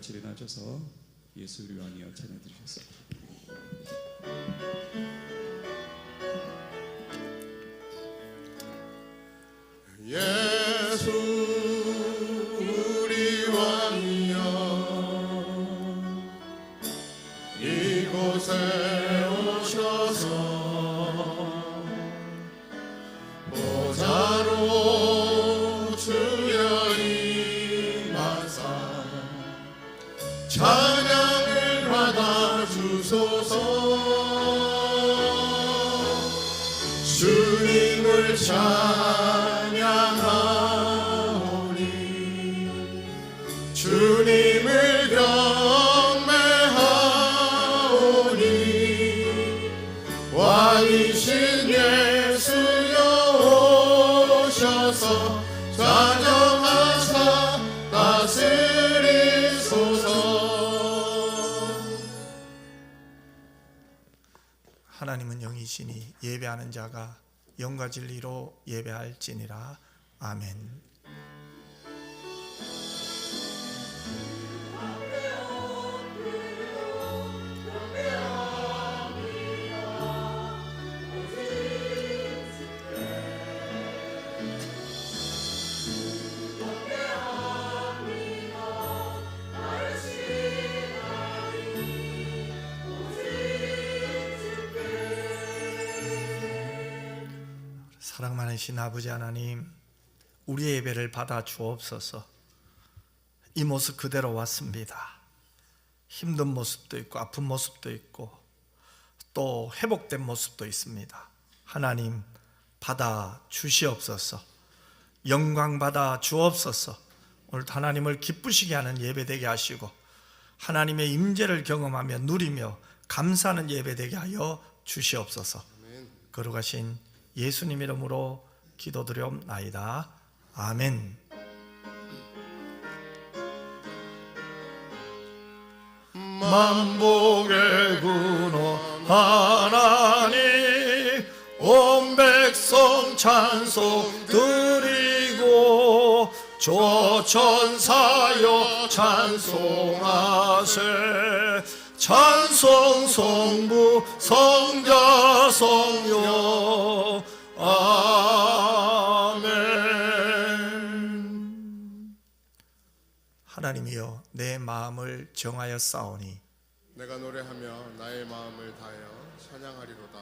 같이 일어나셔서 예수 우리 왕이여 찬양해 드리셨습니다. 예수 우리 왕이여 이곳에 오셔서 보좌로 주여 임하사 찬양을 받아 주소서. 주님을 찬양하오니 주님을 경배하오니 왕이신 예수여 오셔서 좌정하사 다스리소서. 하나님은 영이시니 예배하는 자가 영과 진리로 예배할지니라. 아멘. 사랑 많으신 아버지 하나님, 우리의 예배를 받아 주옵소서. 이 모습 그대로 왔습니다. 힘든 모습도 있고 아픈 모습도 있고 또 회복된 모습도 있습니다. 하나님 받아 주시옵소서. 영광 받아 주옵소서. 오늘 하나님을 기쁘시게 하는 예배 되게 하시고 하나님의 임재를 경험하며 누리며 감사하는 예배 되게 하여 주시옵소서. 거룩하신 예수님 이름으로 기도드리옵나이다. 아멘. 만복의 근원 하나님 온 백성 찬송 드리고 조천사여 찬송하세. 찬송 성부 성자 성령 아멘. 하나님이여 내 마음을 정하여 싸우니 내가 노래하며 나의 마음을 다하여 찬양하리로다.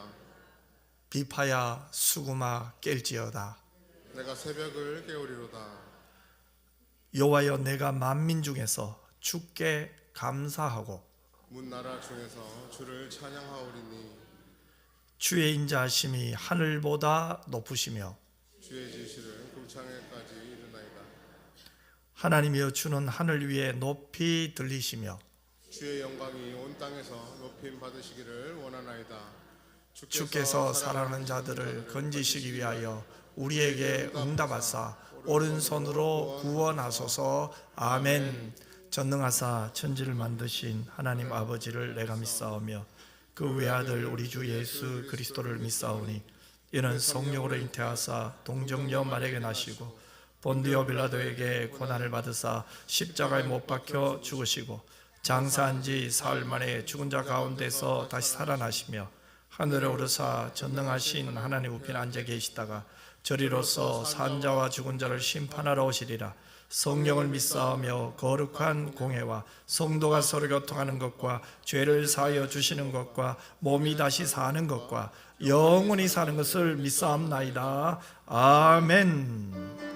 비파야 수구마 깰지어다. 내가 새벽을 깨우리로다. 여호와여 내가 만민 중에서 주께 감사하고 문나라 중에서 주를 찬양하오리니 주의 인자하심이 하늘보다 높으시며 주의 지시를 궁창에까지 이르나이다. 하나님이여 주는 하늘 위에 높이 들리시며 주의 영광이 온 땅에서 높임 받으시기를 원하나이다. 주께서 살아가는 자들을 건지시기 위하여 우리에게 응답하사 오른손으로 구원하소서. 아멘. 전능하사 천지를 만드신 하나님 아버지를 내가 믿사오며 그 외아들 우리 주 예수 그리스도를 믿사오니 이는 성령으로 잉태하사 동정녀 마리아에게 나시고 본디오 빌라도에게 고난을 받으사 십자가에 못 박혀 죽으시고 장사한 지 사흘 만에 죽은 자 가운데서 다시 살아나시며 하늘에 오르사 전능하신 하나님 우편에 앉아 계시다가 저리로서 산자와 죽은 자를 심판하러 오시리라. 성령을 믿사오며 거룩한 공회와 성도가 서로 교통하는 것과 죄를 사하여 주시는 것과 몸이 다시 사는 것과 영원히 사는 것을 믿사옵나이다. 아멘.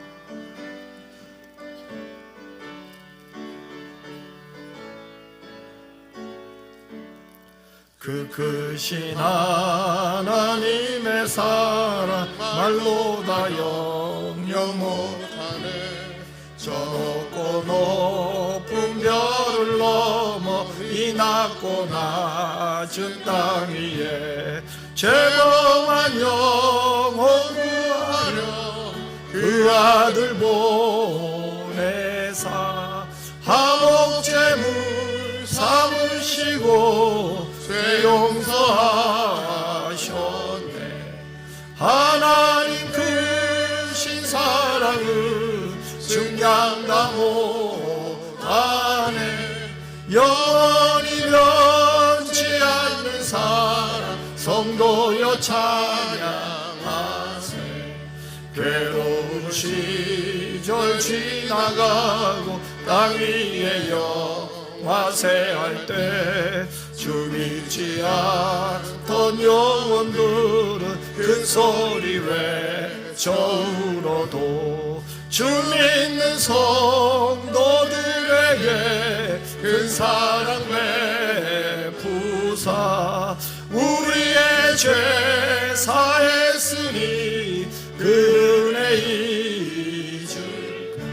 그 크신 하나님의 사랑 말로 다 영영 못하네. 저 높고 높은 별을 넘어 이 낮고 낮은 땅 위에 죄범한 영혼 구하려 그 아들 보내사 화목제물 삼으시고 죄 용서하셨네. 하나님 크신 사랑을 증량다 못하네. 영원히 변치 않는 사랑 성도여 찬양하세. 괴로운 시절 지나가고 땅 위에 영화세할 때 주 믿지 않던 영혼들은 큰 소리 외쳐 울어도 주 믿는 성도들에게 큰 사랑 베푸사 우리의 죄 사했으니 그 은혜 잊을까.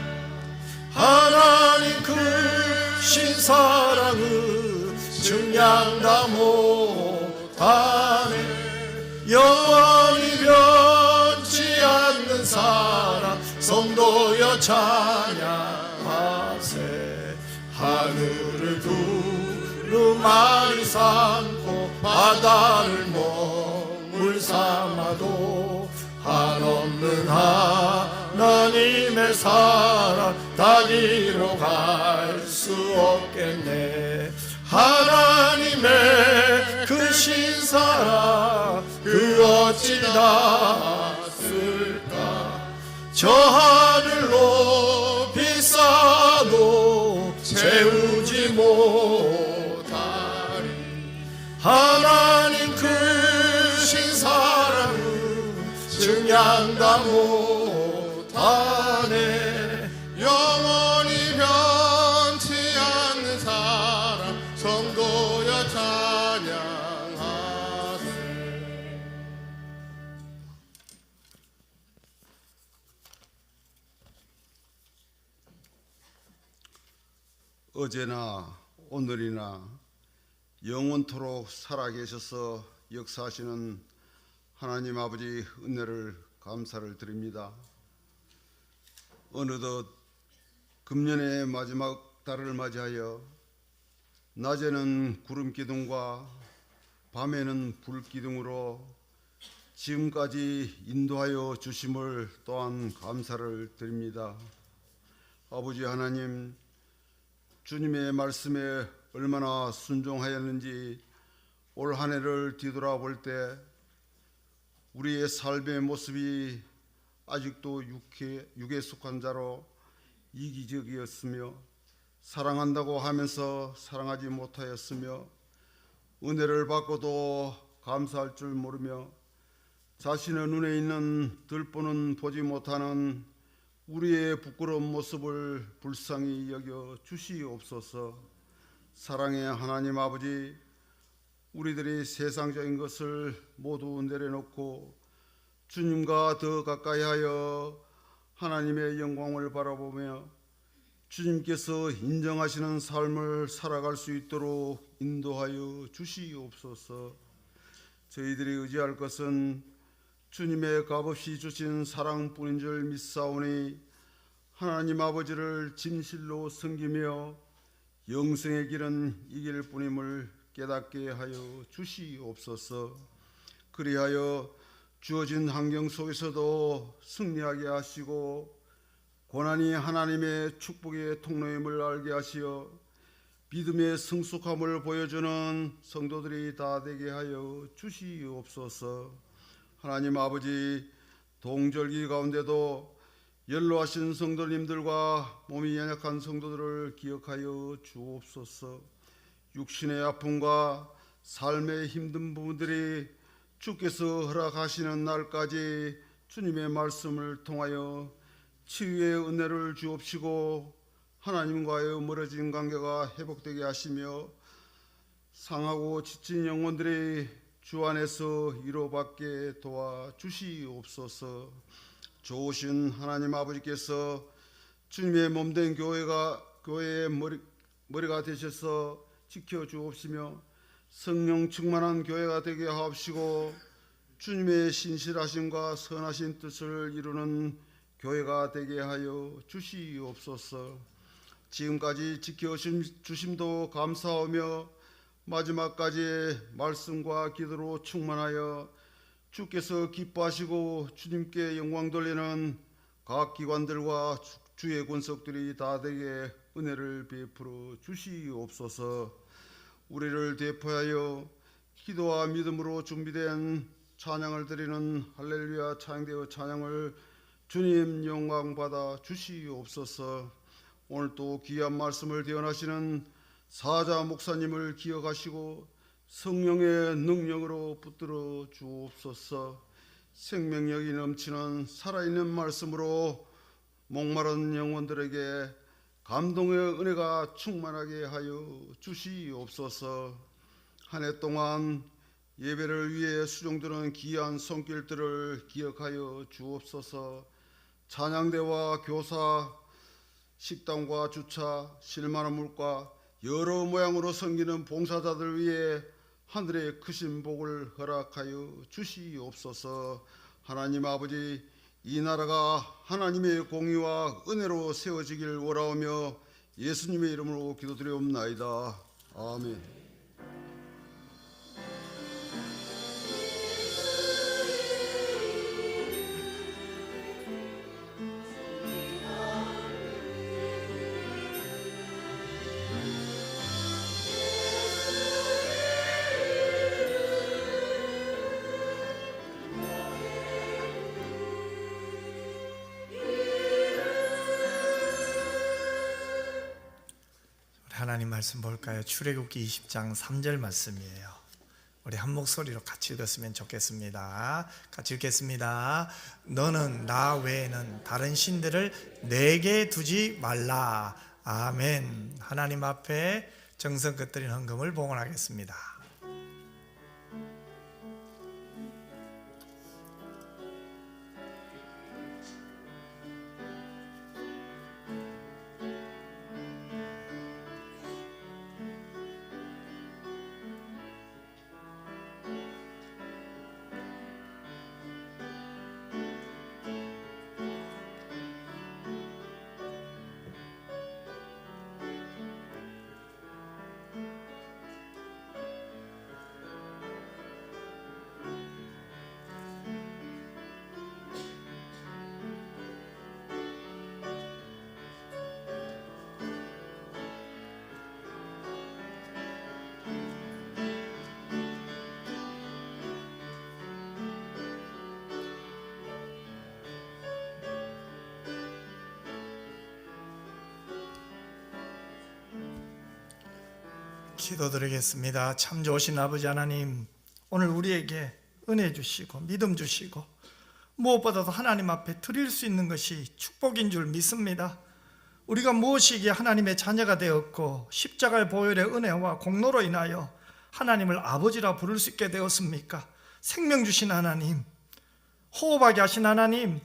하나님 크신 사랑은 증량다 못하네. 영원히 변치 않는 사랑 성도여 찬양하세. 하늘을 두루마리 삼고 바다를 몸을 삼아도 한없는 하나님의 사랑 다리로 갈 수 없겠네. 하나님의 크신 사랑 그 어찌 닿았을까. 저 하늘 높이 쌓아도 채우지 못하리. 하나님 크신 사랑은 증량다 못하네. 영원히 변치 않는 사랑 성도여 찬양하세. 어제나 오늘이나 영원토록 살아계셔서 역사하시는 하나님 아버지 은혜를 감사를 드립니다. 어느덧 금년의 마지막 달을 맞이하여 낮에는 구름 기둥과 밤에는 불 기둥으로 지금까지 인도하여 주심을 또한 감사를 드립니다. 아버지 하나님, 주님의 말씀에 얼마나 순종하였는지 올 한 해를 뒤돌아볼 때 우리의 삶의 모습이 아직도 육에 속한 자로 이기적이었으며 사랑한다고 하면서 사랑하지 못하였으며 은혜를 받고도 감사할 줄 모르며 자신의 눈에 있는 들보는 보지 못하는 우리의 부끄러운 모습을 불쌍히 여겨 주시옵소서. 사랑의 하나님 아버지, 우리들이 세상적인 것을 모두 내려놓고 주님과 더 가까이 하여 하나님의 영광을 바라보며 주님께서 인정하시는 삶을 살아갈 수 있도록 인도하여 주시옵소서. 저희들이 의지할 것은 주님의 값없이 주신 사랑뿐인 줄 믿사오니 하나님 아버지를 진실로 섬기며 영생의 길은 이 길뿐임을 깨닫게 하여 주시옵소서. 그리하여 주어진 환경 속에서도 승리하게 하시고 고난이 하나님의 축복의 통로임을 알게 하시어 믿음의 성숙함을 보여주는 성도들이 다 되게 하여 주시옵소서. 하나님 아버지, 동절기 가운데도 연로하신 성도님들과 몸이 연약한 성도들을 기억하여 주옵소서. 육신의 아픔과 삶의 힘든 부분들이 주께서 허락하시는 날까지 주님의 말씀을 통하여 치유의 은혜를 주옵시고 하나님과의 멀어진 관계가 회복되게 하시며 상하고 지친 영혼들이 주 안에서 위로받게 도와주시옵소서. 좋으신 하나님 아버지께서 주님의 몸된 교회의 머리가 되셔서 지켜주옵시며 성령 충만한 교회가 되게 하옵시고 주님의 신실하심과 선하신 뜻을 이루는 교회가 되게 하여 주시옵소서. 지금까지 지켜주심도 감사하며 마지막까지 말씀과 기도로 충만하여 주께서 기뻐하시고 주님께 영광 돌리는 각 기관들과 주의 권속들이 다 되게 은혜를 베풀어 주시옵소서. 우리를 대표하여 기도와 믿음으로 준비된 찬양을 드리는 할렐루야 찬양대의 찬양을 주님 영광 받아 주시옵소서. 오늘 또 귀한 말씀을 대언하시는 사자 목사님을 기억하시고 성령의 능력으로 붙들어 주옵소서. 생명력이 넘치는 살아있는 말씀으로 목마른 영혼들에게 감동의 은혜가 충만하게 하여 주시옵소서. 한 해 동안 예배를 위해 수종드는 귀한 손길들을 기억하여 주옵소서. 찬양대와 교사, 식당과 주차, 실만한 물과 여러 모양으로 섬기는 봉사자들 위해 하늘의 크신 복을 허락하여 주시옵소서. 하나님 아버지, 이 나라가 하나님의 공의와 은혜로 세워지길 원하오며 예수님의 이름으로 기도드리옵나이다. 아멘. 하나님 말씀 볼까요? 출애굽기 20장 3절 말씀이에요. 우리 한 목소리로 같이 읽었으면 좋겠습니다. 같이 읽겠습니다. 너는 나 외에는 다른 신들을 내게 두지 말라. 아멘. 하나님 앞에 정성껏 드린 헌금을 봉헌하겠습니다. 기도드리겠습니다. 참 좋으신 아버지 하나님, 오늘 우리에게 은혜 주시고 믿음 주시고 무엇보다도 하나님 앞에 드릴 수 있는 것이 축복인 줄 믿습니다. 우리가 무엇이기에 하나님의 자녀가 되었고 십자가의 보혈의 은혜와 공로로 인하여 하나님을 아버지라 부를 수 있게 되었습니까? 생명 주신 하나님, 호흡하게 하신 하나님,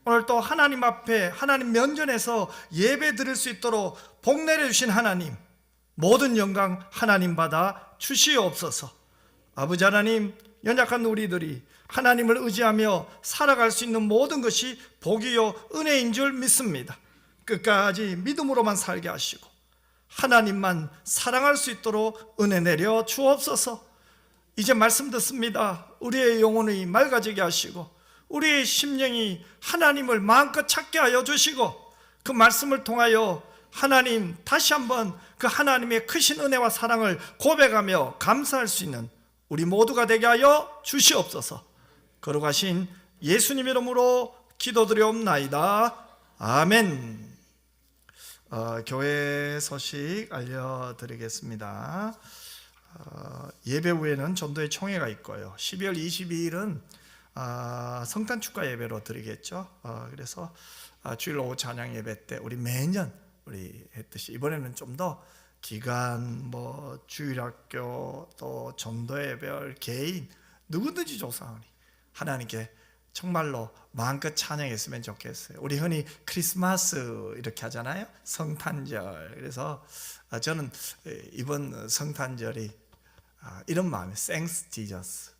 오늘 또 하나님 앞에 하나님 면전에서 예배 드릴 수 있도록 복 내려주신 하나님, 모든 영광 하나님 받아 주시옵소서. 아버지 하나님, 연약한 우리들이 하나님을 의지하며 살아갈 수 있는 모든 것이 복이요 은혜인 줄 믿습니다. 끝까지 믿음으로만 살게 하시고 하나님만 사랑할 수 있도록 은혜 내려 주옵소서. 이제 말씀 듣습니다. 우리의 영혼이 맑아지게 하시고 우리의 심령이 하나님을 마음껏 찾게 하여 주시고 그 말씀을 통하여 하나님 다시 한번 그 하나님의 크신 은혜와 사랑을 고백하며 감사할 수 있는 우리 모두가 되게 하여 주시옵소서. 거룩하신 예수님 이름으로 기도드리옵나이다. 아멘. 교회 소식 알려드리겠습니다. 예배 후에는 전도회 총회가 있고요. 12월 22일은 성탄 축가 예배로 드리겠죠. 그래서 주일 오후 찬양 예배 때 우리 매년 우리 했듯이 이번에는 좀 더 기간, 주일학교, 또 전도예별, 개인 누구든지 조사하니 하나님께 정말로 마음껏 찬양했으면 좋겠어요. 우리 흔히 크리스마스 이렇게 하잖아요. 성탄절. 그래서 저는 이번 성탄절이 이런 마음이에요. Thanks Jesus.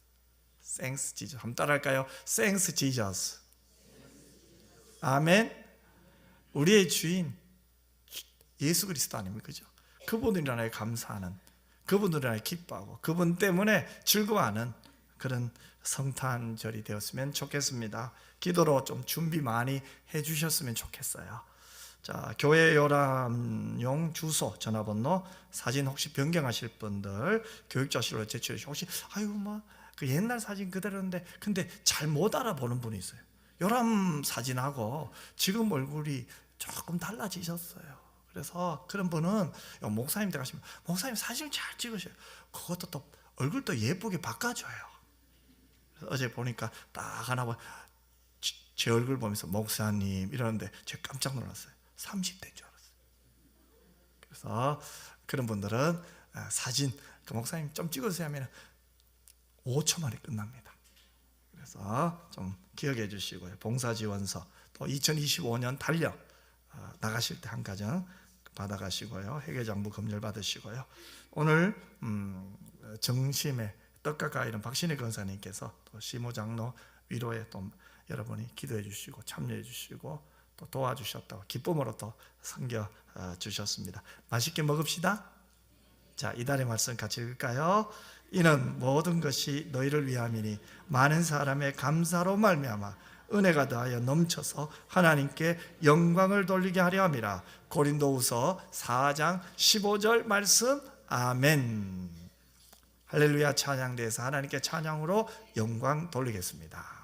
Thanks Jesus. 한번 따라할까요? Thanks Jesus. 아멘. 우리의 주인 예수 그리스도 아닙니까? 그죠? 그분을 인하여 감사하는, 그분을 인하여 기뻐하고 그분 때문에 즐거워하는 그런 성탄절이 되었으면 좋겠습니다. 기도로 좀 준비 많이 해주셨으면 좋겠어요. 자, 교회 요람용 주소, 전화번호, 사진 혹시 변경하실 분들 교육자실로 제출해 주시고, 혹시 아유 뭐 그 옛날 사진 그대로인데 근데 잘 못 알아보는 분이 있어요. 요람 사진하고 지금 얼굴이 조금 달라지셨어요. 그래서 그런 분은 목사님 댁 가시면 목사님 사진 잘 찍으셔요. 그것도 또 얼굴도 예쁘게 바꿔줘요. 어제 보니까 딱 하나 봐, 제 얼굴 보면서 목사님 이러는데 제가 깜짝 놀랐어요. 30대인 줄 알았어요. 그래서 그런 분들은 사진 그 목사님 좀 찍어주세요 하면 5초 만에 끝납니다. 그래서 좀 기억해 주시고요. 봉사지원서 또 2025년 달력 나가실 때 한 가정 받아가시고요. 회계장부 검열 받으시고요. 오늘 정심에 떡과 과일은 박신혜 권사님께서 또 시모장로 위로에 또 여러분이 기도해 주시고 참여해 주시고 또 도와주셨다고 기쁨으로 또 섬겨 주셨습니다. 맛있게 먹읍시다. 자, 이달의 말씀 같이 읽을까요? 이는 모든 것이 너희를 위함이니 많은 사람의 감사로 말미암아 은혜가 더하여 넘쳐서 하나님께 영광을 돌리게 하려 함이라. 고린도후서 4장 15절 말씀. 아멘. 할렐루야. 찬양대에서 하나님께 찬양으로 영광 돌리겠습니다.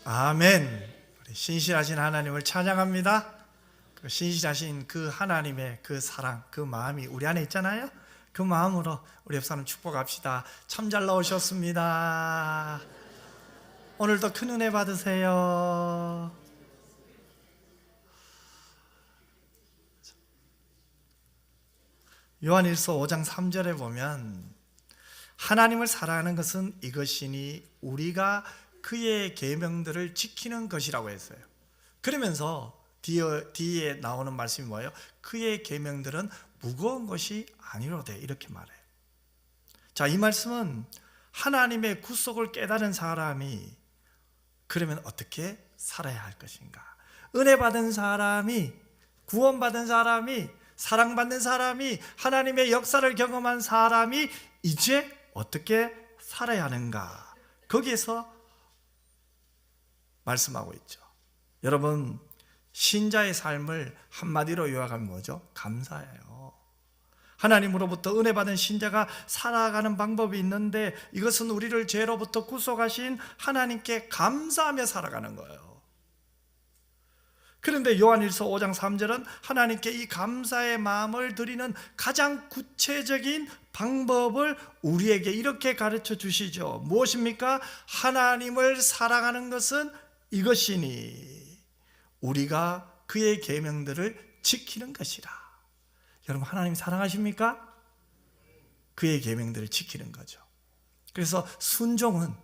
아멘. 우리 신실하신 하나님을 찬양합니다. 그 신실하신 그 하나님의 그 사랑, 그 마음이 우리 안에 있잖아요. 그 마음으로 우리 옆사람 축복합시다. 참 잘 나오셨습니다. 오늘도 큰 은혜 받으세요. 요한일서 5장 3절에 보면 하나님을 사랑하는 것은 이것이니 우리가 그의 계명들을 지키는 것이라고 했어요. 그러면서 뒤에 나오는 말씀이 뭐예요? 그의 계명들은 무거운 것이 아니로되, 이렇게 말해요. 자, 이 말씀은 하나님의 구속을 깨달은 사람이 그러면 어떻게 살아야 할 것인가? 은혜 받은 사람이, 구원받은 사람이, 사랑받는 사람이, 하나님의 역사를 경험한 사람이 이제 어떻게 살아야 하는가? 거기에서 말씀하고 있죠. 여러분, 신자의 삶을 한마디로 요약하면 뭐죠? 감사예요. 하나님으로부터 은혜 받은 신자가 살아가는 방법이 있는데, 이것은 우리를 죄로부터 구속하신 하나님께 감사하며 살아가는 거예요. 그런데 요한일서 5장 3절은 하나님께 이 감사의 마음을 드리는 가장 구체적인 방법을 우리에게 이렇게 가르쳐 주시죠. 무엇입니까? 하나님을 사랑하는 것은 이것이니 우리가 그의 계명들을 지키는 것이라. 여러분, 하나님 사랑하십니까? 그의 계명들을 지키는 거죠. 그래서 순종은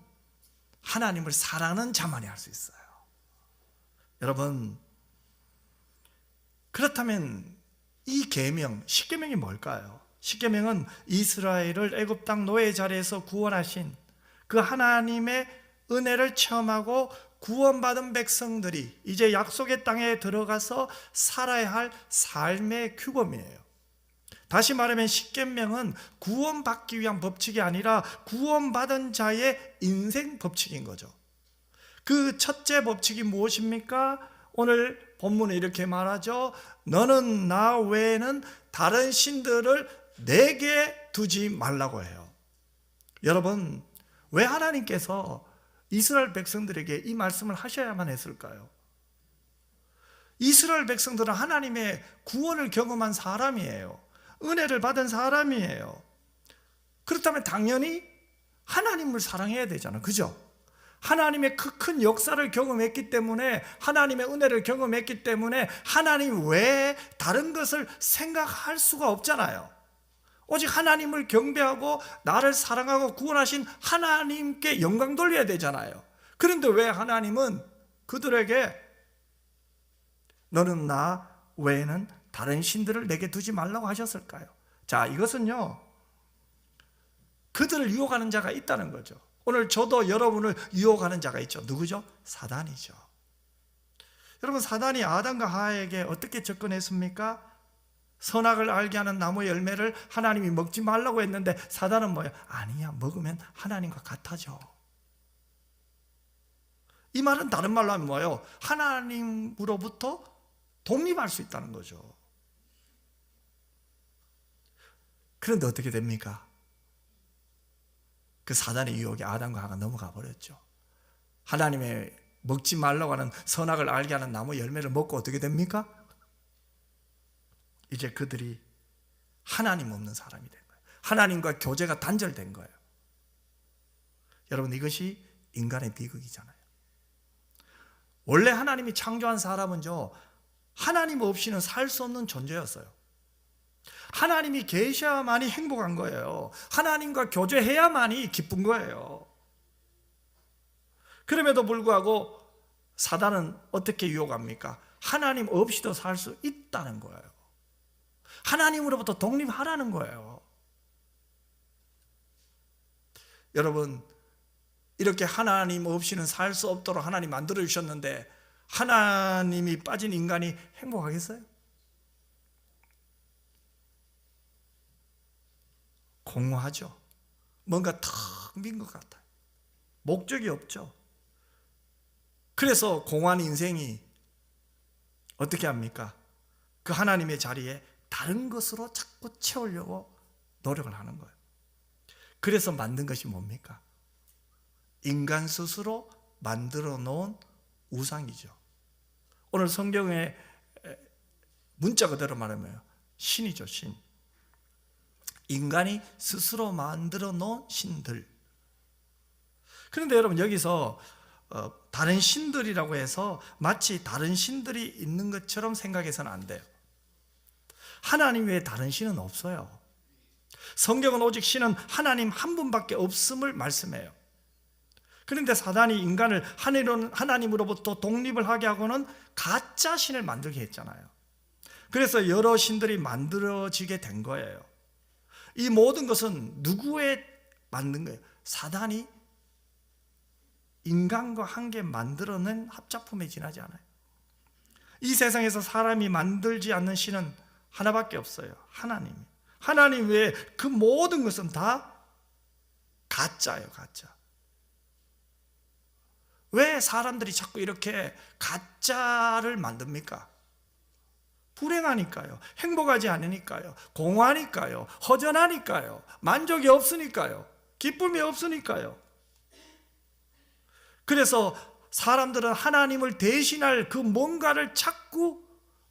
하나님을 사랑하는 자만이 할 수 있어요. 여러분, 그렇다면 이 계명, 십계명이 뭘까요? 십계명은 이스라엘을 애굽 땅 노예 자리에서 구원하신 그 하나님의 은혜를 체험하고 구원받은 백성들이 이제 약속의 땅에 들어가서 살아야 할 삶의 규범이에요. 다시 말하면 십계명은 구원받기 위한 법칙이 아니라 구원받은 자의 인생 법칙인 거죠. 그 첫째 법칙이 무엇입니까? 오늘 본문에 이렇게 말하죠. 너는 나 외에는 다른 신들을 내게 두지 말라고 해요. 여러분, 왜 하나님께서 이스라엘 백성들에게 이 말씀을 하셔야만 했을까요? 이스라엘 백성들은 하나님의 구원을 경험한 사람이에요. 은혜를 받은 사람이에요. 그렇다면 당연히 하나님을 사랑해야 되잖아요. 그죠? 하나님의 그 큰 역사를 경험했기 때문에, 하나님의 은혜를 경험했기 때문에 하나님 외에 다른 것을 생각할 수가 없잖아요. 오직 하나님을 경배하고 나를 사랑하고 구원하신 하나님께 영광 돌려야 되잖아요. 그런데 왜 하나님은 그들에게 너는 나 외에는 다른 신들을 내게 두지 말라고 하셨을까요? 자, 이것은요, 그들을 유혹하는 자가 있다는 거죠. 오늘 저도 여러분을 유혹하는 자가 있죠. 누구죠? 사단이죠. 여러분, 사단이 아담과 하와에게 어떻게 접근했습니까? 선악을 알게 하는 나무의 열매를 하나님이 먹지 말라고 했는데 사단은 뭐예요? 아니야, 먹으면 하나님과 같아져. 이 말은 다른 말로 하면 뭐예요? 하나님으로부터 독립할 수 있다는 거죠. 그런데 어떻게 됩니까? 그 사단의 유혹에 아담과 하와가 넘어가 버렸죠. 하나님의 먹지 말라고 하는 선악을 알게 하는 나무 열매를 먹고 어떻게 됩니까? 이제 그들이 하나님 없는 사람이 된 거예요. 하나님과 교제가 단절된 거예요. 여러분, 이것이 인간의 비극이잖아요. 원래 하나님이 창조한 사람은요, 하나님 없이는 살 수 없는 존재였어요. 하나님이 계셔야만이 행복한 거예요. 하나님과 교제해야만이 기쁜 거예요. 그럼에도 불구하고 사단은 어떻게 유혹합니까? 하나님 없이도 살 수 있다는 거예요. 하나님으로부터 독립하라는 거예요. 여러분, 이렇게 하나님 없이는 살 수 없도록 하나님 만들어 주셨는데 하나님이 빠진 인간이 행복하겠어요? 공허하죠. 뭔가 턱 민 것 같아요. 목적이 없죠. 그래서 공허한 인생이 어떻게 합니까? 그 하나님의 자리에 다른 것으로 자꾸 채우려고 노력을 하는 거예요. 그래서 만든 것이 뭡니까? 인간 스스로 만들어 놓은 우상이죠. 오늘 성경의 문자 그대로 말하면 신이죠, 신. 인간이 스스로 만들어 놓은 신들. 그런데 여러분, 여기서 다른 신들이라고 해서 마치 다른 신들이 있는 것처럼 생각해서는 안 돼요. 하나님 외에 다른 신은 없어요. 성경은 오직 신은 하나님 한 분밖에 없음을 말씀해요. 그런데 사단이 인간을 하나님으로부터 독립을 하게 하고는 가짜 신을 만들게 했잖아요. 그래서 여러 신들이 만들어지게 된 거예요. 이 모든 것은 누구의 만든 거예요? 사단이 인간과 함께 만들어낸 합작품에 지나지 않아요. 이 세상에서 사람이 만들지 않는 신은 하나밖에 없어요. 하나님. 하나님 외에 그 모든 것은 다 가짜예요. 가짜. 왜 사람들이 자꾸 이렇게 가짜를 만듭니까? 불행하니까요. 행복하지 않으니까요. 공허하니까요. 허전하니까요. 만족이 없으니까요. 기쁨이 없으니까요. 그래서 사람들은 하나님을 대신할 그 뭔가를 자꾸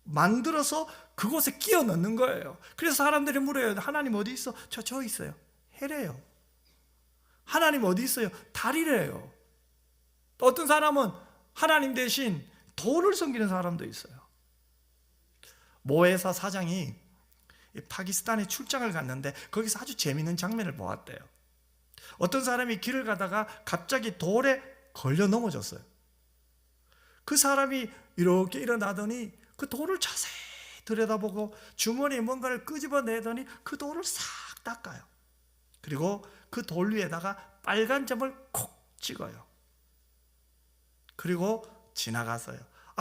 만들어서 그곳에 끼워 넣는 거예요. 그래서 사람들이 물어요. 하나님 어디 있어? 저 있어요. 해래요. 하나님 어디 있어요? 달이래요. 또 어떤 사람은 하나님 대신 돌을 섬기는 사람도 있어요. 모회사 사장이 파키스탄에 출장을 갔는데 거기서 아주 재미있는 장면을 보았대요. 어떤 사람이 길을 가다가 갑자기 돌에 걸려 넘어졌어요. 그 사람이 이렇게 일어나더니 그 돌을 자세히 들여다보고 주머니에 뭔가를 끄집어내더니 그 돌을 싹 닦아요. 그리고 그 돌 위에다가 빨간 점을 콕 찍어요. 그리고 지나갔어요.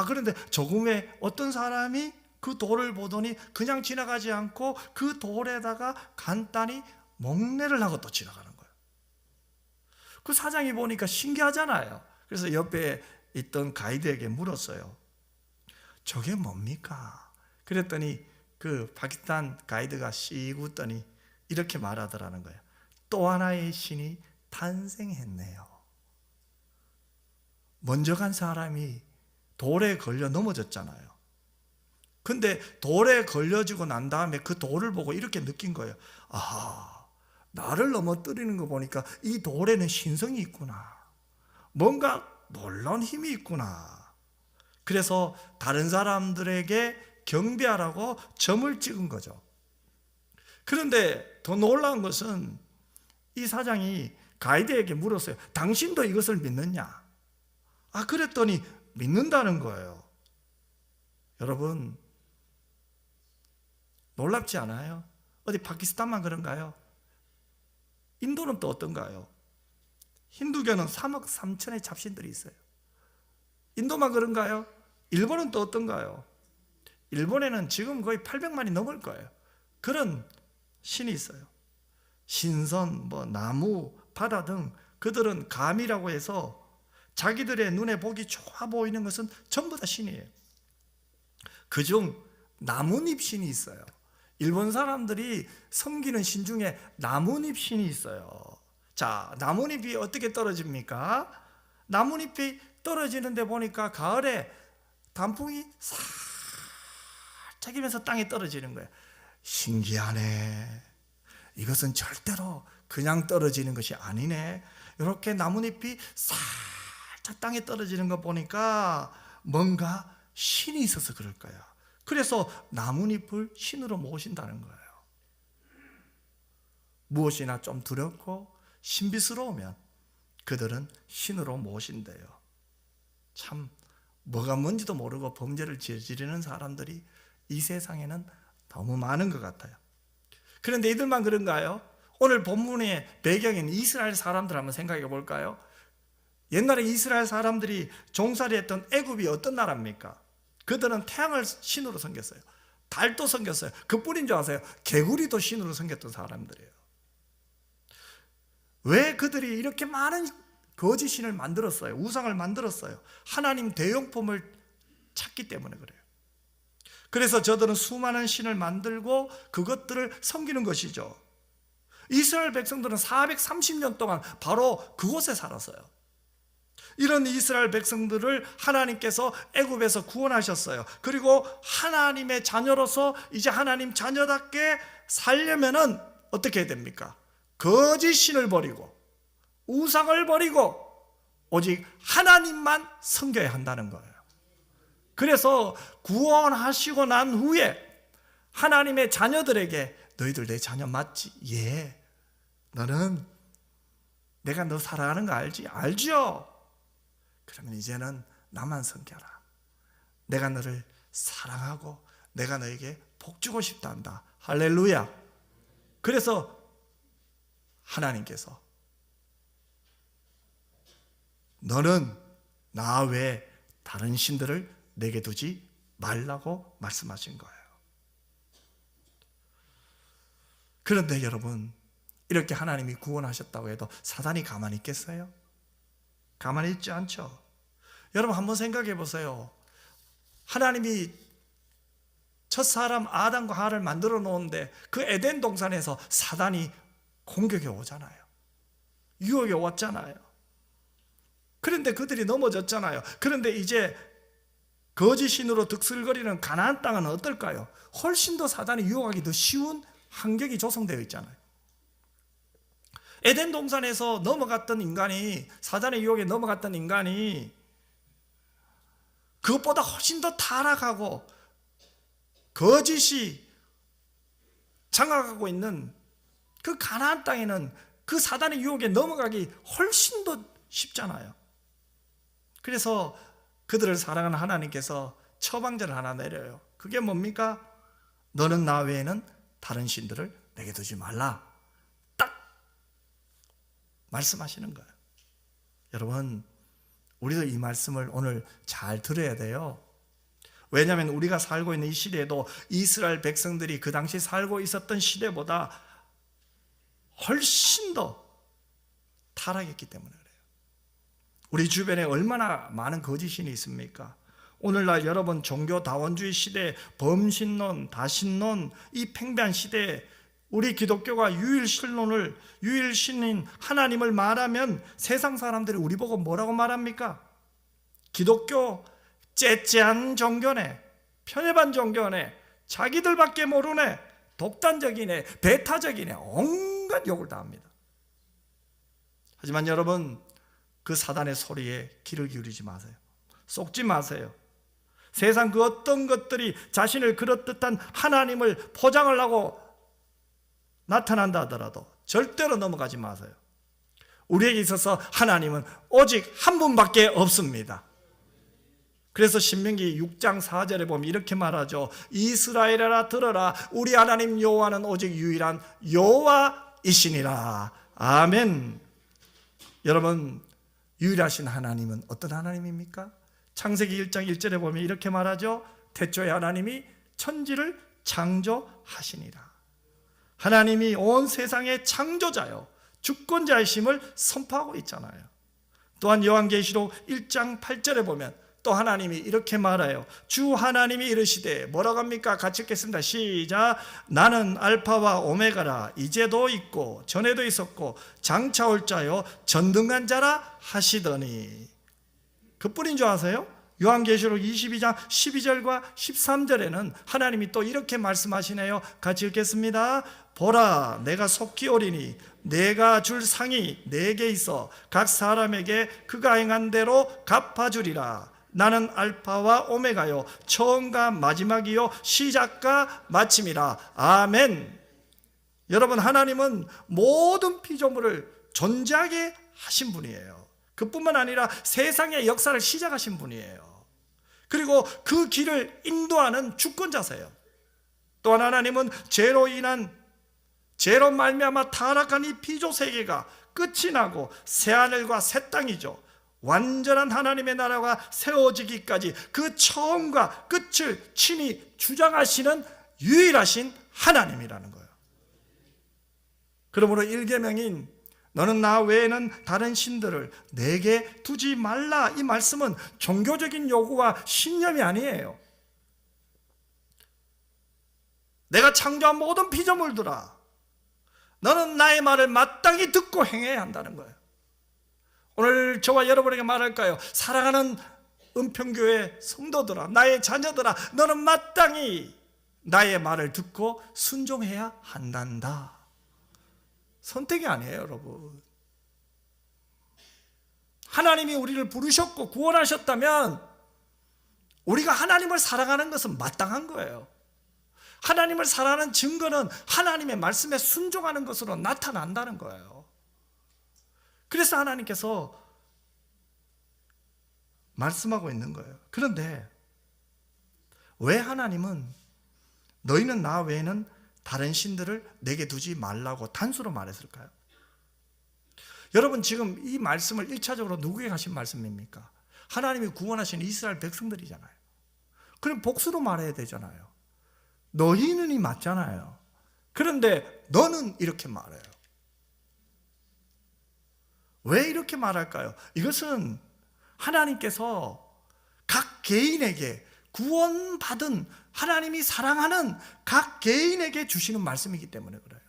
그런데 조금 후에 어떤 사람이 그 돌을 보더니 그냥 지나가지 않고 그 돌에다가 간단히 목례를 하고 또 지나가는 거예요. 그 사장이 보니까 신기하잖아요. 그래서 옆에 있던 가이드에게 물었어요. 저게 뭡니까? 그랬더니 그 파키스탄 가이드가 씩 웃더니 이렇게 말하더라는 거예요. 또 하나의 신이 탄생했네요. 먼저 간 사람이 돌에 걸려 넘어졌잖아요. 근데 돌에 걸려지고 난 다음에 그 돌을 보고 이렇게 느낀 거예요. 나를 넘어뜨리는 거 보니까 이 돌에는 신성이 있구나. 뭔가 놀라운 힘이 있구나. 그래서 다른 사람들에게 경배하라고 점을 찍은 거죠. 그런데 더 놀라운 것은 이 사장이 가이드에게 물었어요. 당신도 이것을 믿느냐? 그랬더니 믿는다는 거예요. 여러분, 놀랍지 않아요? 어디 파키스탄만 그런가요? 인도는 또 어떤가요? 힌두교는 3억 3천의 잡신들이 있어요. 인도만 그런가요? 일본은 또 어떤가요? 일본에는 지금 거의 800만이 넘을 거예요. 그런 신이 있어요. 신선, 나무, 바다 등 그들은 감이라고 해서 자기들의 눈에 보기 좋아 보이는 것은 전부 다 신이에요. 그중 나뭇잎 신이 있어요. 일본 사람들이 섬기는 신 중에 나뭇잎 신이 있어요. 자, 나뭇잎이 어떻게 떨어집니까? 나뭇잎이 떨어지는데 보니까 가을에 단풍이 살짝이면서 땅에 떨어지는 거예요. 신기하네. 이것은 절대로 그냥 떨어지는 것이 아니네. 이렇게 나뭇잎이 살짝 땅에 떨어지는 거 보니까 뭔가 신이 있어서 그럴 거야. 그래서 나뭇잎을 신으로 모신다는 거예요. 무엇이나 좀 두렵고 신비스러우면 그들은 신으로 모신대요. 참 뭐가 뭔지도 모르고 범죄를 저지르는 사람들이 이 세상에는 너무 많은 것 같아요. 그런데 이들만 그런가요? 오늘 본문의 배경인 이스라엘 사람들 한번 생각해 볼까요? 옛날에 이스라엘 사람들이 종살이했던 애굽이 어떤 나라입니까? 그들은 태양을 신으로 섬겼어요. 달도 섬겼어요. 그뿐인 줄 아세요? 개구리도 신으로 섬겼던 사람들이에요. 왜 그들이 이렇게 많은 거짓 신을 만들었어요? 우상을 만들었어요. 하나님 대용품을 찾기 때문에 그래요. 그래서 저들은 수많은 신을 만들고 그것들을 섬기는 것이죠. 이스라엘 백성들은 430년 동안 바로 그곳에 살았어요. 이런 이스라엘 백성들을 하나님께서 애굽에서 구원하셨어요. 그리고 하나님의 자녀로서 이제 하나님 자녀답게 살려면은 어떻게 해야 됩니까? 거짓 신을 버리고 우상을 버리고 오직 하나님만 섬겨야 한다는 거예요. 그래서 구원하시고 난 후에 하나님의 자녀들에게 너희들 내 자녀 맞지? 예. 너는 내가 너 사랑하는 거 알지? 알죠? 그러면 이제는 나만 섬겨라. 내가 너를 사랑하고 내가 너에게 복 주고 싶다 한다. 할렐루야. 그래서 하나님께서 너는 나 외에 다른 신들을 내게 두지 말라고 말씀하신 거예요. 그런데 여러분, 이렇게 하나님이 구원하셨다고 해도 사단이 가만히 있겠어요? 가만히 있지 않죠. 여러분 한번 생각해 보세요. 하나님이 첫사람 아담과 하와를 만들어 놓은데 그 에덴 동산에서 사단이 공격해 오잖아요. 유혹해 왔잖아요. 그런데 그들이 넘어졌잖아요. 그런데 이제 거짓신으로 득슬거리는 가나안 땅은 어떨까요? 훨씬 더 사단이 유혹하기 더 쉬운 환경이 조성되어 있잖아요. 에덴 동산에서 넘어갔던 인간이, 사단의 유혹에 넘어갔던 인간이 그것보다 훨씬 더 타락하고 거짓이 장악하고 있는 그 가나안 땅에는 그 사단의 유혹에 넘어가기 훨씬 더 쉽잖아요. 그래서 그들을 사랑하는 하나님께서 처방전을 하나 내려요. 그게 뭡니까? 너는 나 외에는 다른 신들을 내게 두지 말라. 딱 말씀하시는 거예요. 여러분, 우리도 이 말씀을 오늘 잘 들어야 돼요. 왜냐하면 우리가 살고 있는 이 시대에도 이스라엘 백성들이 그 당시 살고 있었던 시대보다 훨씬 더 타락했기 때문에 그래요. 우리 주변에 얼마나 많은 거짓신이 있습니까? 오늘날 여러분 종교 다원주의 시대, 범신론, 다신론, 이 팽배한 시대에 우리 기독교가 유일신인 하나님을 말하면 세상 사람들이 우리 보고 뭐라고 말합니까? 기독교 째째한 종교네, 편협한 종교네, 자기들밖에 모르네, 독단적이네, 배타적이네, 온갖 욕을 다 합니다. 하지만 여러분, 그 사단의 소리에 귀를 기울이지 마세요. 속지 마세요. 세상 그 어떤 것들이 자신을 그렇듯한 하나님을 포장을 하고 나타난다 하더라도 절대로 넘어가지 마세요. 우리에게 있어서 하나님은 오직 한 분밖에 없습니다. 그래서 신명기 6장 4절에 보면 이렇게 말하죠. 이스라엘아 들어라, 우리 하나님 여호와는 오직 유일한 여호와이시니라. 아멘. 여러분, 유일하신 하나님은 어떤 하나님입니까? 창세기 1장 1절에 보면 이렇게 말하죠. 태초에 하나님이 천지를 창조하시니라. 하나님이 온 세상의 창조자요 주권자이심을 선포하고 있잖아요. 또한 요한계시록 1장 8절에 보면 또 하나님이 이렇게 말해요. 주 하나님이 이르시되, 뭐라고 합니까? 같이 읽겠습니다. 시작. 나는 알파와 오메가라. 이제도 있고 전에도 있었고 장차 올 자요 전등한 자라 하시더니. 그뿐인 줄 아세요? 요한계시록 22장 12절과 13절에는 하나님이 또 이렇게 말씀하시네요. 같이 읽겠습니다. 보라, 내가 속히 오리니 내가 줄 상이 내게 있어 각 사람에게 그가 행한 대로 갚아주리라. 나는 알파와 오메가요 처음과 마지막이요 시작과 마침이라. 아멘. 여러분, 하나님은 모든 피조물을 존재하게 하신 분이에요. 그뿐만 아니라 세상의 역사를 시작하신 분이에요. 그리고 그 길을 인도하는 주권자세요. 또한 하나님은 죄로 말미암아 타락한 이 피조 세계가 끝이 나고 새하늘과 새 땅이죠, 완전한 하나님의 나라가 세워지기까지 그 처음과 끝을 친히 주장하시는 유일하신 하나님이라는 거예요. 그러므로 1계명인 너는 나 외에는 다른 신들을 내게 두지 말라, 이 말씀은 종교적인 요구와 신념이 아니에요. 내가 창조한 모든 피조물들아, 너는 나의 말을 마땅히 듣고 행해야 한다는 거예요. 오늘 저와 여러분에게 말할까요? 사랑하는 은평교회 성도들아, 나의 자녀들아, 너는 마땅히 나의 말을 듣고 순종해야 한단다. 선택이 아니에요, 여러분. 하나님이 우리를 부르셨고 구원하셨다면 우리가 하나님을 사랑하는 것은 마땅한 거예요. 하나님을 사랑하는 증거는 하나님의 말씀에 순종하는 것으로 나타난다는 거예요. 그래서 하나님께서 말씀하고 있는 거예요. 그런데 왜 하나님은 너희는 나 외에는 다른 신들을 내게 두지 말라고 단수로 말했을까요? 여러분, 지금 이 말씀을 1차적으로 누구에게 하신 말씀입니까? 하나님이 구원하신 이스라엘 백성들이잖아요. 그럼 복수로 말해야 되잖아요. 너희는이 맞잖아요. 그런데 너는 이렇게 말해요. 왜 이렇게 말할까요? 이것은 하나님께서 각 개인에게 구원받은 하나님이 사랑하는 각 개인에게 주시는 말씀이기 때문에 그래요.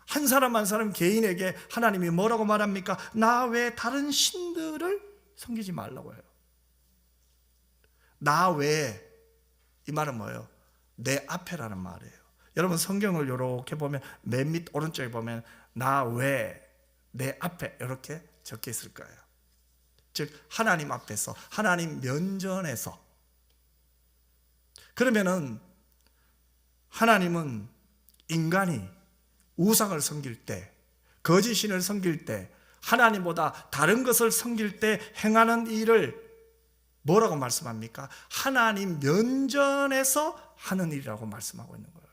한 사람 한 사람 개인에게 하나님이 뭐라고 말합니까? 나 외에 다른 신들을 섬기지 말라고 해요. 나 외에, 이 말은 뭐예요? 내 앞에라는 말이에요. 여러분, 성경을 이렇게 보면 맨 밑 오른쪽에 보면 나 외에, 내 앞에 이렇게 적혀 있을 거예요. 즉 하나님 앞에서, 하나님 면전에서. 그러면은 하나님은 인간이 우상을 섬길 때, 거짓신을 섬길 때, 하나님보다 다른 것을 섬길 때 행하는 일을 뭐라고 말씀합니까? 하나님 면전에서 하는 일이라고 말씀하고 있는 거예요.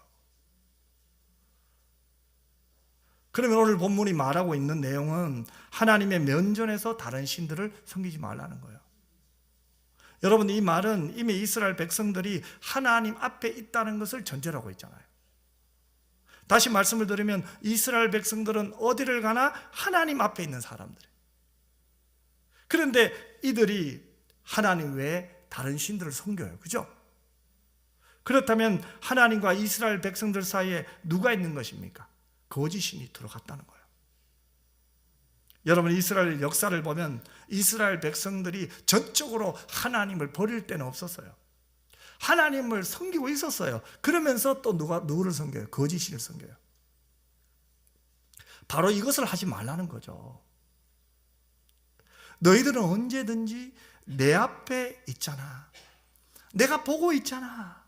그러면 오늘 본문이 말하고 있는 내용은 하나님의 면전에서 다른 신들을 섬기지 말라는 거예요. 여러분, 이 말은 이미 이스라엘 백성들이 하나님 앞에 있다는 것을 전제로 하고 있잖아요. 다시 말씀을 드리면 이스라엘 백성들은 어디를 가나 하나님 앞에 있는 사람들이에요. 그런데 이들이 하나님 외에 다른 신들을 섬겨요. 그죠? 그렇다면 하나님과 이스라엘 백성들 사이에 누가 있는 것입니까? 거짓신이 들어갔다는 거예요. 여러분, 이스라엘 역사를 보면 이스라엘 백성들이 전적으로 하나님을 버릴 때는 없었어요. 하나님을 섬기고 있었어요. 그러면서 또 누구를 섬겨요? 거짓신을 섬겨요. 바로 이것을 하지 말라는 거죠. 너희들은 언제든지 내 앞에 있잖아. 내가 보고 있잖아.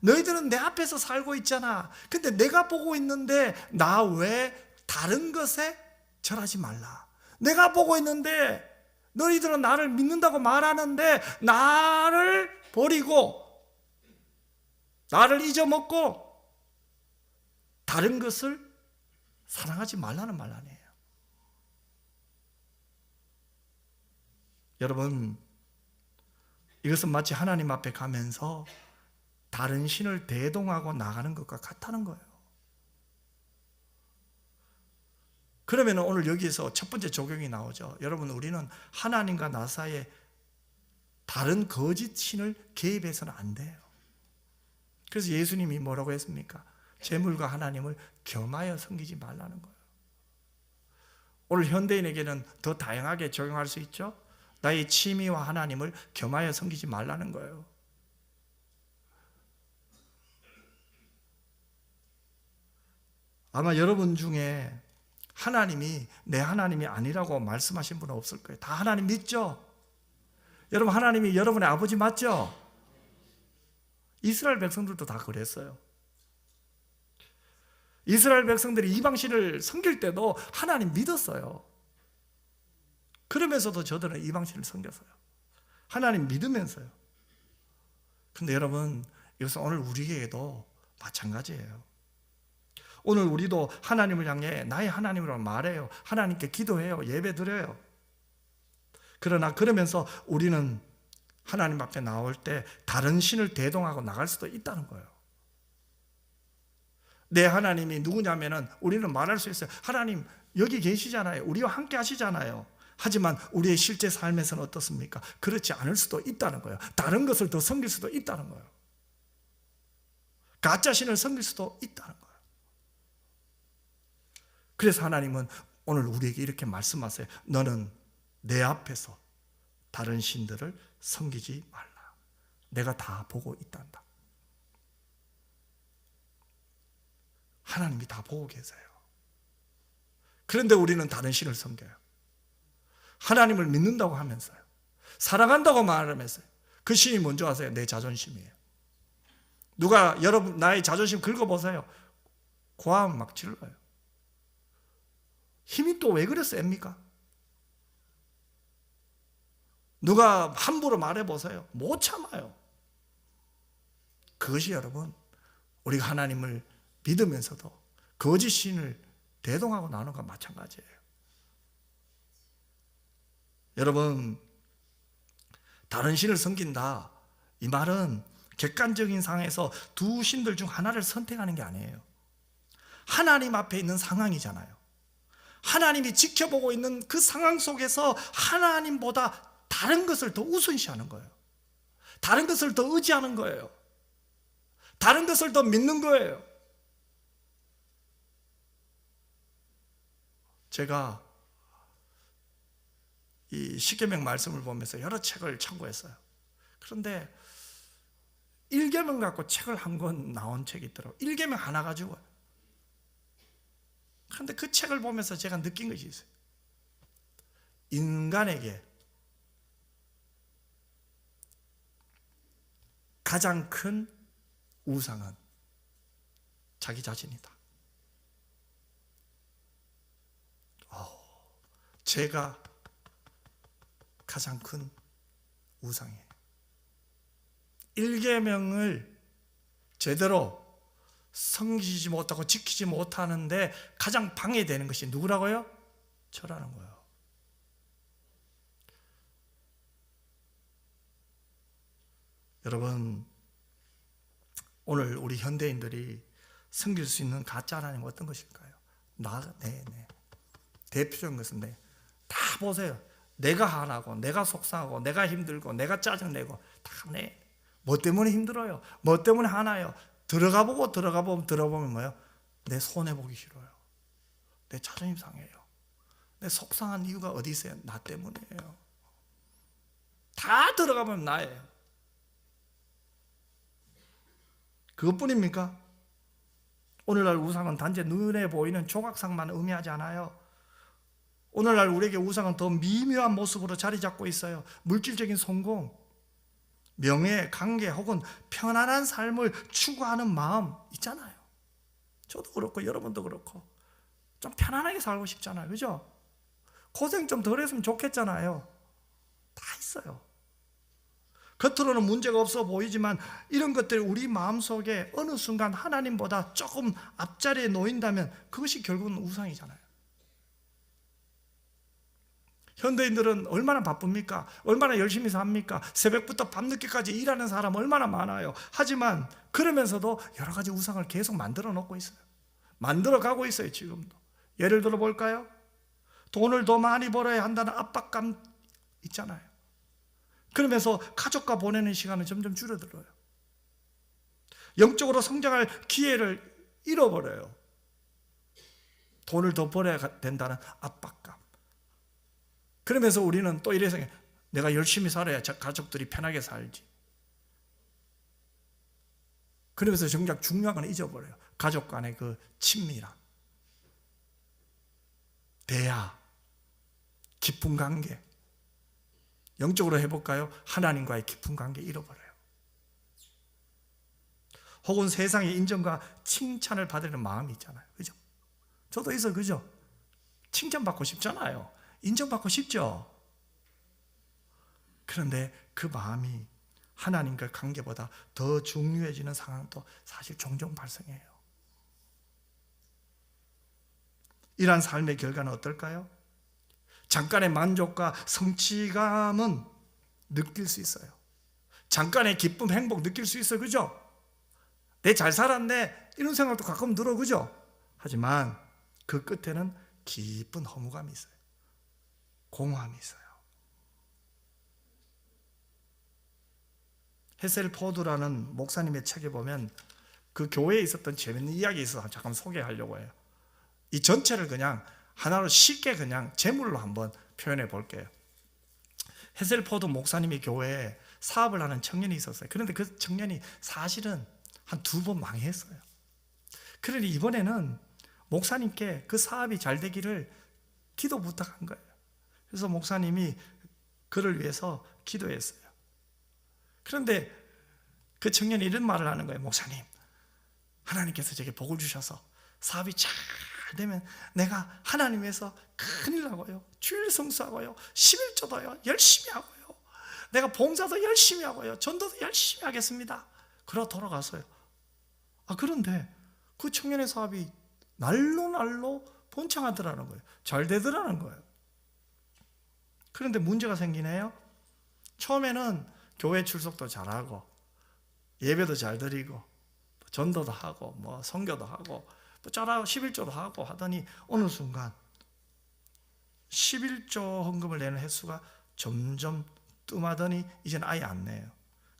너희들은 내 앞에서 살고 있잖아. 근데 내가 보고 있는데 나 외에 다른 것에 절하지 말라. 내가 보고 있는데 너희들은 나를 믿는다고 말하는데 나를 버리고 나를 잊어먹고 다른 것을 사랑하지 말라는 말 아니에요. 여러분, 이것은 마치 하나님 앞에 가면서 다른 신을 대동하고 나가는 것과 같다는 거예요. 그러면 오늘 여기에서 첫 번째 적용이 나오죠. 여러분, 우리는 하나님과 나 사이에 다른 거짓 신을 개입해서는 안 돼요. 그래서 예수님이 뭐라고 했습니까? 재물과 하나님을 겸하여 섬기지 말라는 거예요. 오늘 현대인에게는 더 다양하게 적용할 수 있죠. 나의 취미와 하나님을 겸하여 섬기지 말라는 거예요. 아마 여러분 중에 하나님이 내 하나님이 아니라고 말씀하신 분은 없을 거예요. 다 하나님 믿죠? 여러분, 하나님이 여러분의 아버지 맞죠? 이스라엘 백성들도 다 그랬어요. 이스라엘 백성들이 이방신을 섬길 때도 하나님 믿었어요. 그러면서도 저들은 이방신을 섬겼어요. 하나님 믿으면서요. 근데 여러분, 이것은 오늘 우리에게도 마찬가지예요. 오늘 우리도 하나님을 향해 나의 하나님이라고 말해요. 하나님께 기도해요. 예배 드려요. 그러나 그러면서 우리는 하나님 앞에 나올 때 다른 신을 대동하고 나갈 수도 있다는 거예요. 내 하나님이 누구냐면은 우리는 말할 수 있어요. 하나님 여기 계시잖아요. 우리와 함께 하시잖아요. 하지만 우리의 실제 삶에서는 어떻습니까? 그렇지 않을 수도 있다는 거예요. 다른 것을 더 섬길 수도 있다는 거예요. 가짜 신을 섬길 수도 있다는 거예요. 그래서 하나님은 오늘 우리에게 이렇게 말씀하세요. 너는 내 앞에서 다른 신들을 섬기지 말라. 내가 다 보고 있단다. 하나님이 다 보고 계세요. 그런데 우리는 다른 신을 섬겨요. 하나님을 믿는다고 하면서요. 사랑한다고 말하면서요. 그 신이 뭔지 아세요? 내 자존심이에요. 누가 여러분 나의 자존심 긁어보세요. 고함 막 질러요. 힘이 또 왜 그래 셉니까? 누가 함부로 말해보세요. 못 참아요. 그것이 여러분 우리가 하나님을 믿으면서도 거짓 신을 대동하고 나누는 것과 마찬가지예요. 여러분, 다른 신을 섬긴다, 이 말은 객관적인 상황에서 두 신들 중 하나를 선택하는 게 아니에요. 하나님 앞에 있는 상황이잖아요. 하나님이 지켜보고 있는 그 상황 속에서 하나님보다 다른 것을 더 우선시하는 거예요. 다른 것을 더 의지하는 거예요. 다른 것을 더 믿는 거예요. 제가 이 십계명 말씀을 보면서 여러 책을 참고했어요. 그런데 1계명 갖고 책을 한 권 나온 책이 있더라고요. 1계명 하나 가지고. 그런데 그 책을 보면서 제가 느낀 것이 있어요. 인간에게 가장 큰 우상은 자기 자신이다. 제가 가장 큰 우상이에요. 1계명을 제대로 섬기지 못하고 지키지 못하는데 가장 방해되는 것이 누구라고요? 저라는 거예요. 여러분, 오늘 우리 현대인들이 섬길 수 있는 가짜 하나님 어떤 것일까요? 대표적인 것은 다 보세요. 내가 화나고, 내가 속상하고, 내가 힘들고, 내가 짜증내고, 다 뭐 때문에 힘들어요? 뭐 때문에 화나요? 들어보면 뭐예요? 내 손해보기 싫어요. 내 자존심 상해요. 내 속상한 이유가 어디 있어요? 나 때문이에요. 다 들어가면 나예요. 그것뿐입니까? 오늘날 우상은 단지 눈에 보이는 조각상만 의미하지 않아요. 오늘날 우리에게 우상은 더 미묘한 모습으로 자리 잡고 있어요. 물질적인 성공, 명예, 관계 혹은 편안한 삶을 추구하는 마음 있잖아요. 저도 그렇고 여러분도 그렇고 좀 편안하게 살고 싶잖아요. 그죠? 고생 좀 덜 했으면 좋겠잖아요. 다 있어요. 겉으로는 문제가 없어 보이지만 이런 것들이 우리 마음속에 어느 순간 하나님보다 조금 앞자리에 놓인다면 그것이 결국은 우상이잖아요. 현대인들은 얼마나 바쁩니까? 얼마나 열심히 삽니까? 새벽부터 밤늦게까지 일하는 사람 얼마나 많아요. 하지만 그러면서도 여러 가지 우상을 계속 만들어 놓고 있어요. 만들어 가고 있어요. 지금도. 예를 들어 볼까요? 돈을 더 많이 벌어야 한다는 압박감 있잖아요. 그러면서 가족과 보내는 시간은 점점 줄어들어요. 영적으로 성장할 기회를 잃어버려요. 돈을 더 벌어야 된다는 압박감. 그러면서 우리는 또 이래 생각해요. 내가 열심히 살아야 가족들이 편하게 살지. 그러면서 정작 중요한 건 잊어버려요. 가족 간의 그 친밀함, 대화, 깊은 관계. 영적으로 해볼까요? 하나님과의 깊은 관계 잃어버려요. 혹은 세상의 인정과 칭찬을 받으려는 마음이 있잖아요. 그죠? 저도 있어요. 그죠? 칭찬받고 싶잖아요. 인정받고 싶죠? 그런데 그 마음이 하나님과 관계보다 더 중요해지는 상황도 사실 종종 발생해요. 이러한 삶의 결과는 어떨까요? 잠깐의 만족과 성취감은 느낄 수 있어요. 잠깐의 기쁨, 행복 느낄 수 있어요. 그죠? 내 잘 살았네 이런 생각도 가끔 들어. 그죠? 하지만 그 끝에는 깊은 허무감이 있어요. 공허함이 있어요. 헤셀 포드라는 목사님의 책에 보면 그 교회에 있었던 재밌는 이야기 있어서 잠깐 소개하려고 해요. 이 전체를 그냥 하나로 쉽게 그냥 제물로 한번 표현해 볼게요. 헤셀 포드 목사님의 교회에 사업을 하는 청년이 있었어요. 그런데 그 청년이 사실은 한 2번 망했어요. 그러니 이번에는 목사님께 그 사업이 잘 되기를 기도 부탁한 거예요. 그래서 목사님이 그를 위해서 기도했어요. 그런데 그 청년이 이런 말을 하는 거예요. 목사님, 하나님께서 제게 복을 주셔서 사업이 잘 되면 내가 하나님에서 큰일 나고요, 주일 성수하고요, 11조도요 열심히 하고요, 내가 봉사도 열심히 하고요, 전도도 열심히 하겠습니다. 그러고 돌아갔어요. 그런데 그 청년의 사업이 날로 번창하더라는 거예요. 잘 되더라는 거예요. 그런데 문제가 생기네요. 처음에는 교회 출석도 잘하고 예배도 잘 드리고 전도도 하고 뭐 선교도 하고 또 잘하고 11조도 하고 하더니 어느 순간 11조 헌금을 내는 횟수가 점점 뜸하더니 이제는 아예 안 내요.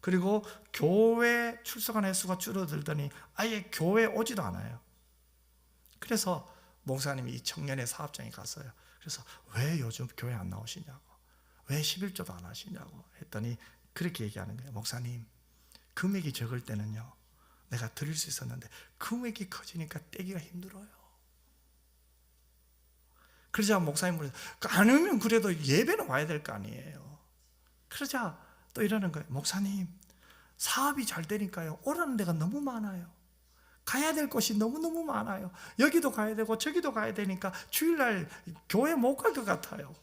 그리고 교회 출석하는 횟수가 줄어들더니 아예 교회에 오지도 않아요. 그래서 목사님이 이 청년의 사업장에 갔어요. 그래서 왜 요즘 교회 안 나오시냐고, 왜 11조도 안 하시냐고 했더니 그렇게 얘기하는 거예요. 목사님, 금액이 적을 때는요 내가 드릴 수 있었는데 금액이 커지니까 떼기가 힘들어요. 그러자 목사님 물어서 안 오면 그래도 예배는 와야 될 거 아니에요. 그러자 또 이러는 거예요. 목사님, 사업이 잘 되니까요 오라는 데가 너무 많아요. 가야 될 곳이 너무너무 많아요. 여기도 가야 되고 저기도 가야 되니까 주일날 교회 못 갈 것 같아요.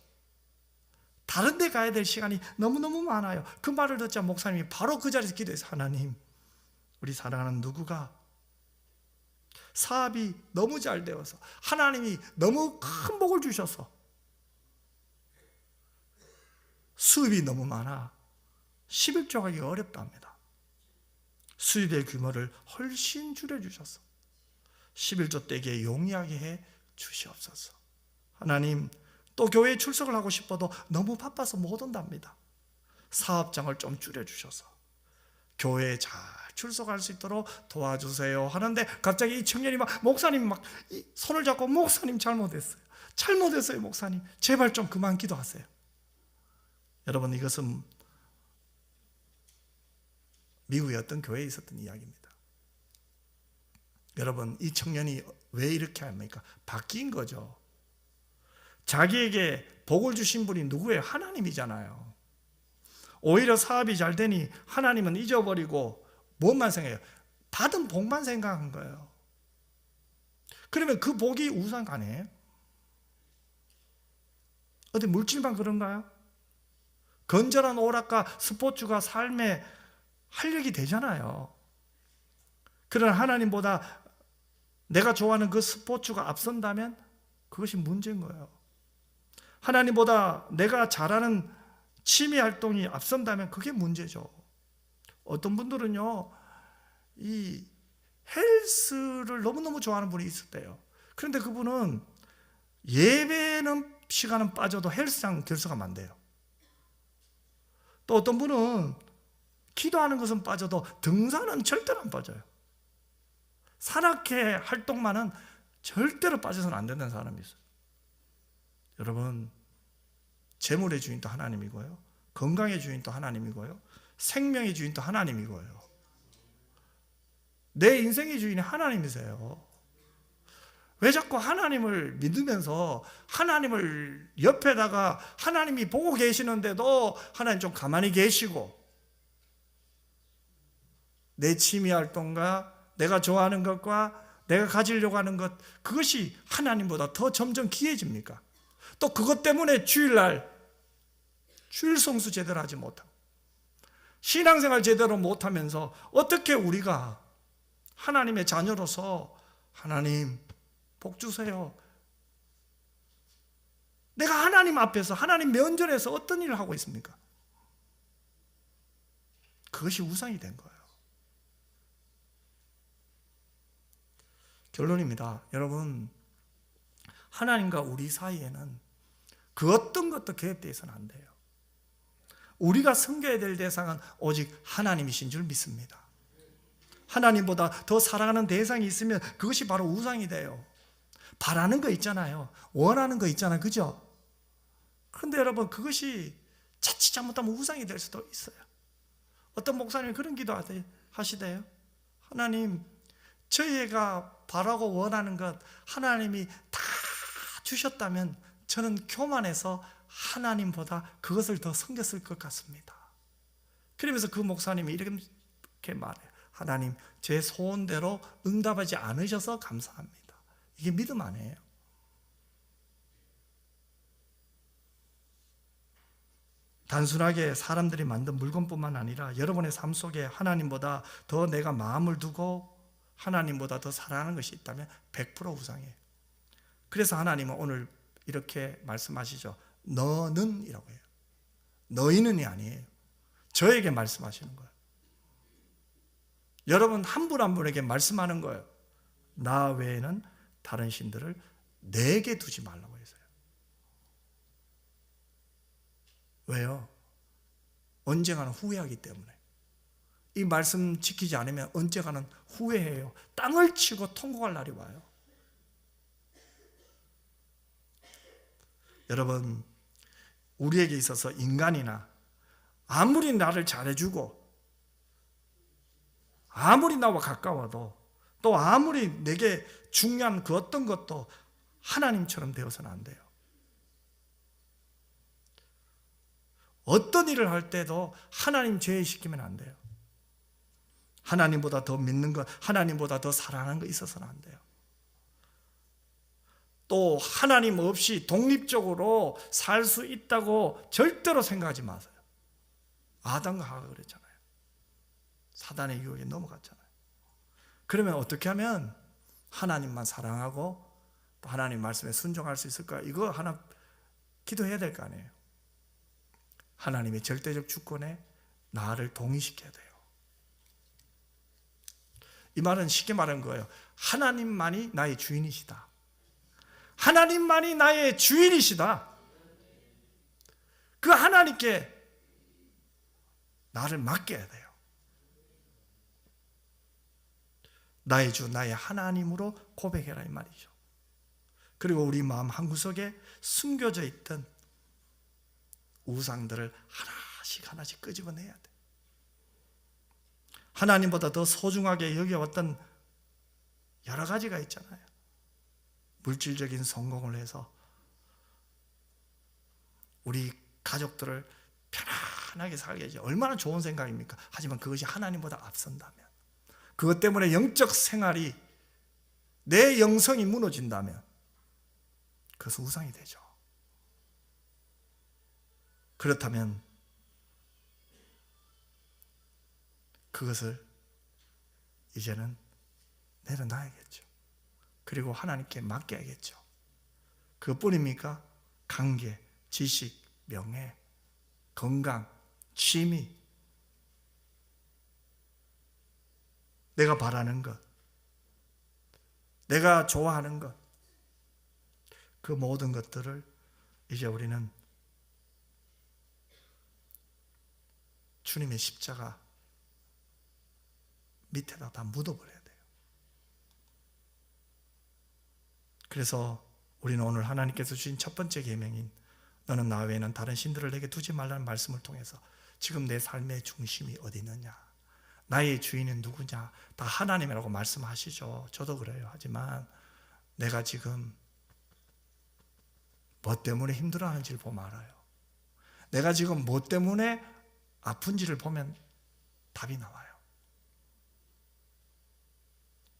다른 데 가야 될 시간이 너무너무 많아요. 그 말을 듣자 목사님이 바로 그 자리에서 기도해서, 하나님, 우리 사랑하는 누구가 사업이 너무 잘 되어서 하나님이 너무 큰 복을 주셔서 수입이 너무 많아 11조 하기 어렵답니다. 수입의 규모를 훨씬 줄여주셔서 11조 떼기에 용이하게 해 주시옵소서. 하나님, 또 교회에 출석을 하고 싶어도 너무 바빠서 못 온답니다. 사업장을 좀 줄여주셔서 교회에 잘 출석할 수 있도록 도와주세요 하는데 갑자기 이 청년이 목사님 손을 잡고, 목사님 잘못했어요 목사님, 제발 좀 그만 기도하세요. 여러분, 이것은 미국의 어떤 교회에 있었던 이야기입니다. 여러분, 이 청년이 왜 이렇게 합니까? 바뀐 거죠. 자기에게 복을 주신 분이 누구예요? 하나님이잖아요. 오히려 사업이 잘 되니 하나님은 잊어버리고 무엇만 생각해요? 받은 복만 생각한 거예요. 그러면 그 복이 우상 아니에요? 어디 물질만 그런가요? 건전한 오락과 스포츠가 삶의 활력이 되잖아요. 그러나 하나님보다 내가 좋아하는 그 스포츠가 앞선다면 그것이 문제인 거예요. 하나님보다 내가 잘하는 취미 활동이 앞선다면 그게 문제죠. 어떤 분들은요, 이 헬스를 너무너무 좋아하는 분이 있었대요. 그런데 그분은 예배는 시간은 빠져도 헬스장 결석하면 안 돼요. 또 어떤 분은 기도하는 것은 빠져도 등산은 절대로 안 빠져요. 산악회 활동만은 절대로 빠져서는 안 된다는 사람이 있어요. 여러분, 재물의 주인도 하나님이고요, 건강의 주인도 하나님이고요, 생명의 주인도 하나님이고요, 내 인생의 주인이 하나님이세요. 왜 자꾸 하나님을 믿으면서 하나님을 옆에다가 하나님이 보고 계시는데도 하나님 좀 가만히 계시고 내 취미 활동과 내가 좋아하는 것과 내가 가지려고 하는 것, 그것이 하나님보다 더 점점 귀해집니까? 또 그것 때문에 주일날 주일 성수 제대로 하지 못하고 신앙생활 제대로 못하면서 어떻게 우리가 하나님의 자녀로서 하나님 복 주세요, 내가 하나님 앞에서 하나님 면전에서 어떤 일을 하고 있습니까? 그것이 우상이 된 거예요. 결론입니다. 여러분, 하나님과 우리 사이에는 그 어떤 것도 개입되어 있어서는 안 돼요. 우리가 섬겨야 될 대상은 오직 하나님이신 줄 믿습니다. 하나님보다 더 사랑하는 대상이 있으면 그것이 바로 우상이 돼요. 바라는 거 있잖아요. 원하는 거 있잖아요. 그죠? 그런데 여러분, 그것이 자칫 잘못하면 우상이 될 수도 있어요. 어떤 목사님이 그런 기도 하시대요. 하나님, 저희가 바라고 원하는 것 하나님이 다 주셨다면 저는 교만해서 하나님보다 그것을 더 섬겼을 것 같습니다. 그러면서 그 목사님이 이렇게 말해요. 하나님, 제 소원대로 응답하지 않으셔서 감사합니다. 이게 믿음 아니에요? 단순하게 사람들이 만든 물건뿐만 아니라 여러분의 삶 속에 하나님보다 더 내가 마음을 두고 하나님보다 더 사랑하는 것이 있다면 100% 우상이에요. 그래서 하나님은 오늘 이렇게 말씀하시죠. 너는 이라고 해요. 너희는이 아니에요. 저에게 말씀하시는 거예요. 여러분 한 분 한 분에게 말씀하는 거예요. 나 외에는 다른 신들을 내게 두지 말라고 해서요. 왜요? 언젠가는 후회하기 때문에. 이 말씀 지키지 않으면 언젠가는 후회해요. 땅을 치고 통곡할 날이 와요. 여러분, 우리에게 있어서 인간이나 아무리 나를 잘해주고 아무리 나와 가까워도 또 아무리 내게 중요한 그 어떤 것도 하나님처럼 되어서는 안 돼요. 어떤 일을 할 때도 하나님 제외시키면 안 돼요. 하나님보다 더 믿는 것, 하나님보다 더 사랑하는 거 있어서는 안 돼요. 또 하나님 없이 독립적으로 살 수 있다고 절대로 생각하지 마세요. 아담과 하와가 그랬잖아요. 사단의 유혹에 넘어갔잖아요. 그러면 어떻게 하면 하나님만 사랑하고 또 하나님 말씀에 순종할 수 있을까? 이거 하나 기도해야 될 거 아니에요. 하나님의 절대적 주권에 나를 동의시켜야 돼요. 이 말은 쉽게 말한 거예요. 하나님만이 나의 주인이시다. 하나님만이 나의 주인이시다. 그 하나님께 나를 맡겨야 돼요. 나의 주, 나의 하나님으로 고백해라 이 말이죠. 그리고 우리 마음 한구석에 숨겨져 있던 우상들을 하나씩 하나씩 끄집어내야 돼. 하나님보다 더 소중하게 여겨왔던 여러 가지가 있잖아요. 물질적인 성공을 해서 우리 가족들을 편안하게 살게 해야지. 얼마나 좋은 생각입니까? 하지만 그것이 하나님보다 앞선다면, 그것 때문에 영적 생활이, 내 영성이 무너진다면 그것은 우상이 되죠. 그렇다면 그것을 이제는 내려놔야겠죠. 그리고 하나님께 맡겨야겠죠. 그것뿐입니까? 관계, 지식, 명예, 건강, 취미, 내가 바라는 것, 내가 좋아하는 것, 그 모든 것들을 이제 우리는 주님의 십자가 밑에다 다 묻어버려야 돼요. 그래서 우리는 오늘 하나님께서 주신 첫 번째 계명인 너는 나 외에는 다른 신들을 내게 두지 말라는 말씀을 통해서 지금 내 삶의 중심이 어디 있느냐, 나의 주인은 누구냐, 다 하나님이라고 말씀하시죠. 저도 그래요. 하지만 내가 지금 뭐 때문에 힘들어하는지를 보면 알아요. 내가 지금 뭐 때문에 아픈지를 보면 답이 나와요.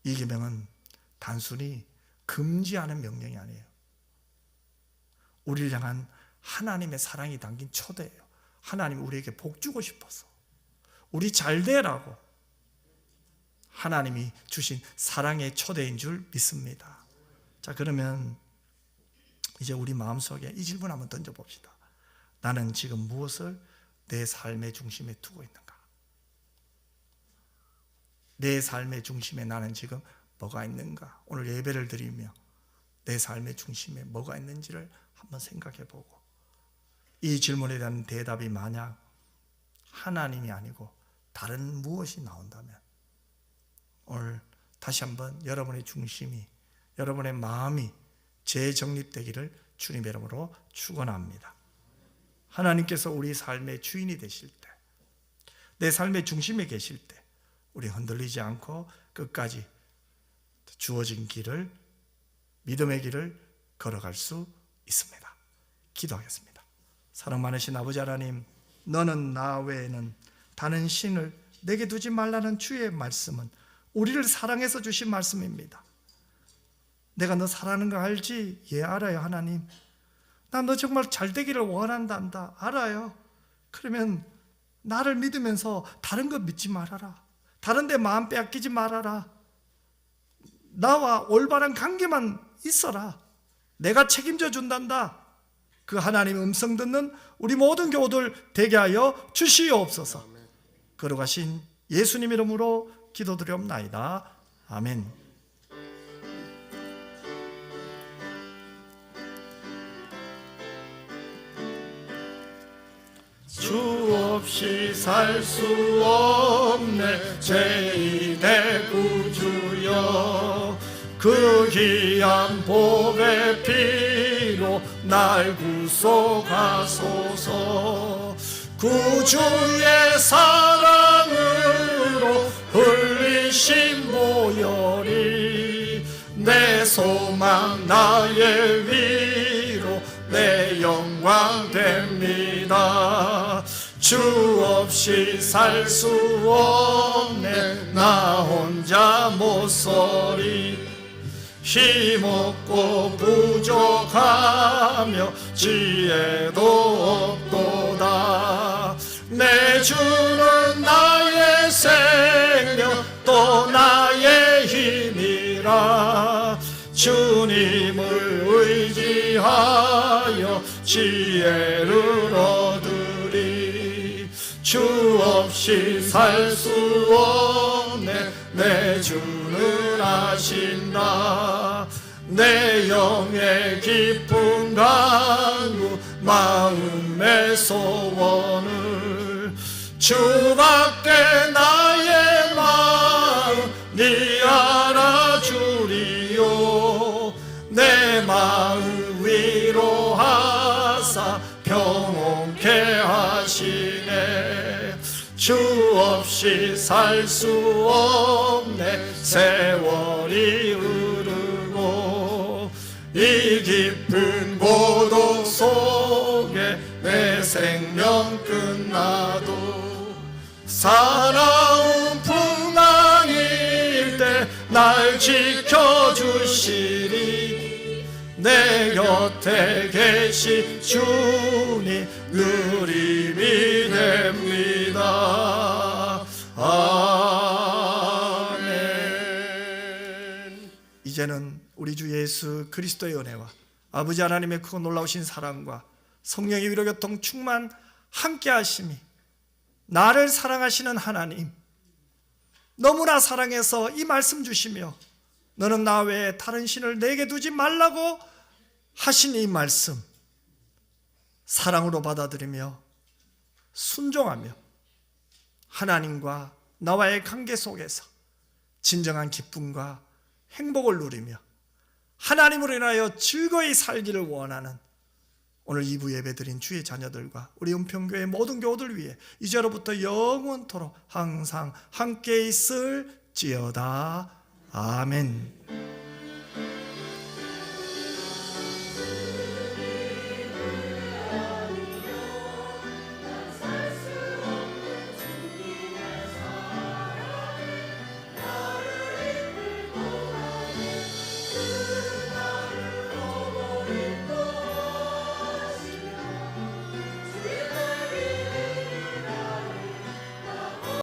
이 계명은 단순히 금지하는 명령이 아니에요. 우리를 향한 하나님의 사랑이 담긴 초대예요. 하나님 우리에게 복 주고 싶어서, 우리 잘 되라고 하나님이 주신 사랑의 초대인 줄 믿습니다. 자, 그러면 이제 우리 마음속에 이 질문 한번 던져봅시다. 나는 지금 무엇을 내 삶의 중심에 두고 있는가? 내 삶의 중심에 나는 지금 뭐가 있는가? 오늘 예배를 드리며 내 삶의 중심에 뭐가 있는지를 한번 생각해 보고, 이 질문에 대한 대답이 만약 하나님이 아니고 다른 무엇이 나온다면 오늘 다시 한번 여러분의 중심이, 여러분의 마음이 재정립되기를 주님의 이름으로 축원합니다. 하나님께서 우리 삶의 주인이 되실 때, 내 삶의 중심에 계실 때 우리 흔들리지 않고 끝까지 주어진 길을, 믿음의 길을 걸어갈 수 있습니다. 기도하겠습니다. 사랑 많으신 아버지 하나님, 너는 나 외에는 다른 신을 내게 두지 말라는 주의 말씀은 우리를 사랑해서 주신 말씀입니다. 내가 너 사랑하는 거 알지? 예, 알아요. 하나님, 나 너 정말 잘 되기를 원한단다. 알아요. 그러면 나를 믿으면서 다른 거 믿지 말아라. 다른 데 마음 빼앗기지 말아라. 나와 올바른 관계만 있어라. 내가 책임져 준단다. 그 하나님의 음성 듣는 우리 모든 교우들 되게 하여 주시옵소서. 걸어가신 예수님 이름으로 기도드리옵나이다. 아멘. 주 없이 살 수 없네 제2의 구주여, 그 귀한 복의 피로 날 구속하소서. 구주의 사랑으로 흘리신 보혈이 내 소망 나의 위로 내 영광 됩니다. 주 없이 살 수 없네 나 혼자 못서리. 힘없고 부족하며 지혜도 없도다. 내 주는 나의 생명 또 나의 힘이라. 주님을 의지하여 지혜를 얻으리. 주 없이 살 수 없네 내 주는 아신다. 내 영의 깊은 강구 마음의 소원을 주밖에 나의 마음 네 알아주리요. 내 마음 위로하사 평온케 하시네. 주 없이 살 수 없네 세월이 흐르고 이 깊은 고독 속에 내 생명 끝나도 사나운 풍랑일 때 날 지켜주시리. 내 곁에 계신 주님 그림이 됩니다. 아멘. 이제는 우리 주 예수 그리스도의 은혜와 아버지 하나님의 크고 놀라우신 사랑과 성령의 위로 교통 충만 함께 하심이, 나를 사랑하시는 하나님, 너무나 사랑해서 이 말씀 주시며 너는 나 외에 다른 신을 내게 두지 말라고 하신 이 말씀 사랑으로 받아들이며 순종하며 하나님과 나와의 관계 속에서 진정한 기쁨과 행복을 누리며 하나님으로 인하여 즐거이 살기를 원하는 오늘 2부 예배드린 주의 자녀들과 우리 은평교회 모든 교우들 위해 이제로부터 영원토록 항상 함께 있을지어다. 아멘.